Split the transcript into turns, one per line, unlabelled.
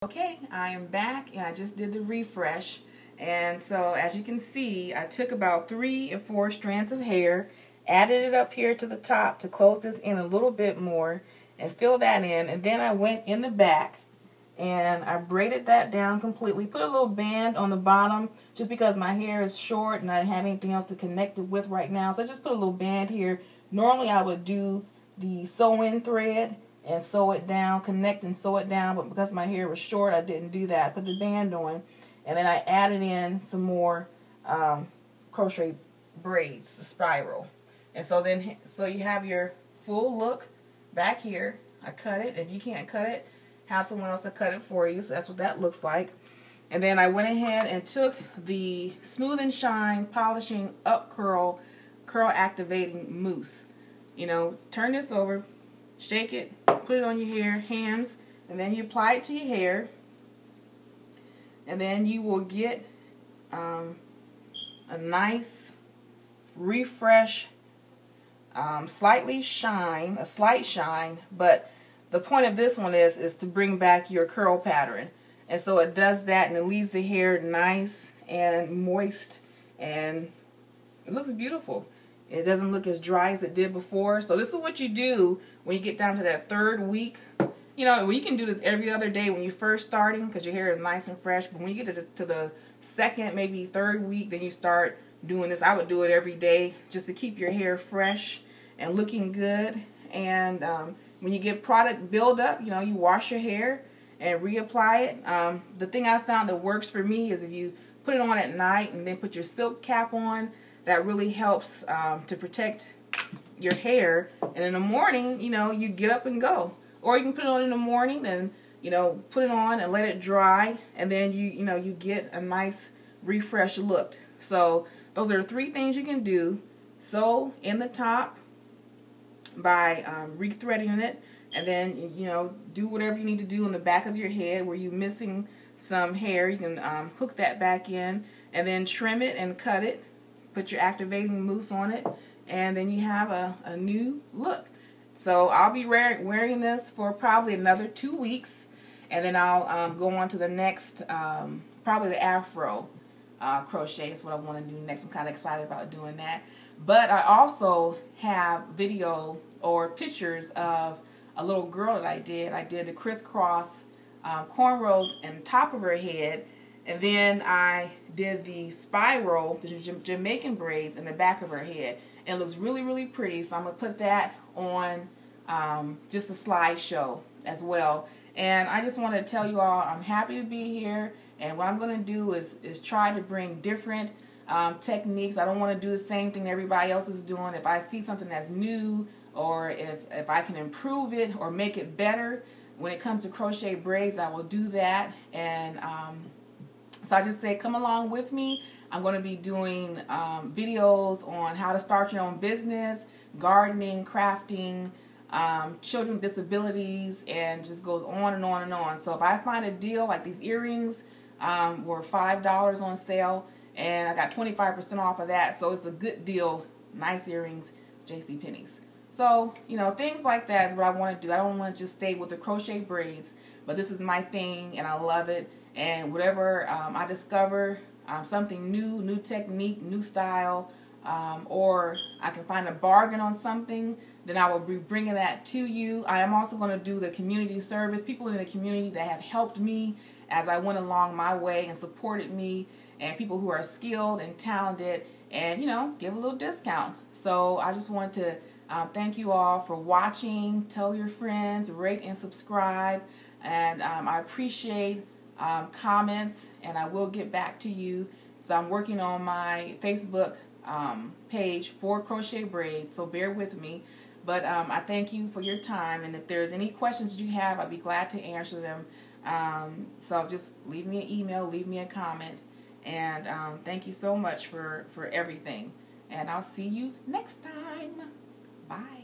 Okay, I am back and I just did the refresh, and so as you can see, I took about 3 or 4 strands of hair, added it up here to the top to close this in a little bit more and fill that in, and then I went in the back and I braided that down completely, put a little band on the bottom just because my hair is short and I didn't have anything else to connect it with right now, so I just put a little band here. Normally I would do the sew-in thread and sew it down, connect and sew it down, but because my hair was short, I didn't do that. Put the band on, and then I added in some more crochet braids, the spiral. And so you have your full look back here. I cut it. If you can't cut it, have someone else to cut it for you. So that's what that looks like. And then I went ahead and took the Smooth and Shine Polishing Up Curl Activating Mousse. You know, turn this over, shake it, put it on your hands, and then you apply it to your hair, and then you will get a nice refresh, a slight shine, but the point of this one is to bring back your curl pattern. And so it does that, and it leaves the hair nice and moist, and it looks beautiful. It doesn't look as dry as it did before. So this is what you do when you get down to that 3rd week. You know, you can do this every other day when you're first starting because your hair is nice and fresh. But when you get to the 2nd, maybe 3rd week, then you start doing this. I would do it every day just to keep your hair fresh and looking good. And when you get product buildup, you know, you wash your hair and reapply it. The thing I found that works for me is if you put it on at night and then put your silk cap on. That really helps to protect your hair. And in the morning, you know, you get up and go. Or you can put it on in the morning and, you know, put it on and let it dry. And then you get a nice refreshed look. So those are 3 things you can do. Sew in the top by rethreading it. And then, you know, do whatever you need to do in the back of your head where you're missing some hair. You can hook that back in. And then trim it and cut it. Put your activating mousse on it, and then you have a new look. So I'll be wearing this for probably another 2 weeks, and then I'll go on to the next, probably the Afro crochet is what I want to do next. I'm kind of excited about doing that. But I also have video or pictures of a little girl that I did. I did the crisscross cornrows in the top of her head. And then I did the spiral, the Jamaican braids in the back of her head. And it looks really, really pretty. So I'm going to put that on just a slideshow as well. And I just want to tell you all I'm happy to be here. And what I'm going to do is try to bring different techniques. I don't want to do the same thing everybody else is doing. If I see something that's new or if I can improve it or make it better when it comes to crochet braids, I will do that. And so I just say come along with me. I'm going to be doing videos on how to start your own business, gardening, crafting, children with disabilities, and just goes on and on and on. So if I find a deal like these earrings were $5 on sale, and I got 25% off of that, so it's a good deal. Nice earrings, JCPenney's. So, you know, things like that is what I want to do. I don't want to just stay with the crochet braids, but this is my thing, and I love it. And whatever I discover, something new technique, new style, or I can find a bargain on something, then I will be bringing that to you. I am also going to do the community service, people in the community that have helped me as I went along my way and supported me, and people who are skilled and talented, and, you know, give a little discount. So I just want to thank you all for watching. Tell your friends, rate and subscribe, and I appreciate comments, and I will get back to you. So I'm working on my Facebook page for Crochet Braids, so bear with me. But I thank you for your time, and if there's any questions you have, I'd be glad to answer them. So just leave me an email, leave me a comment, and thank you so much for everything. And I'll see you next time. Bye.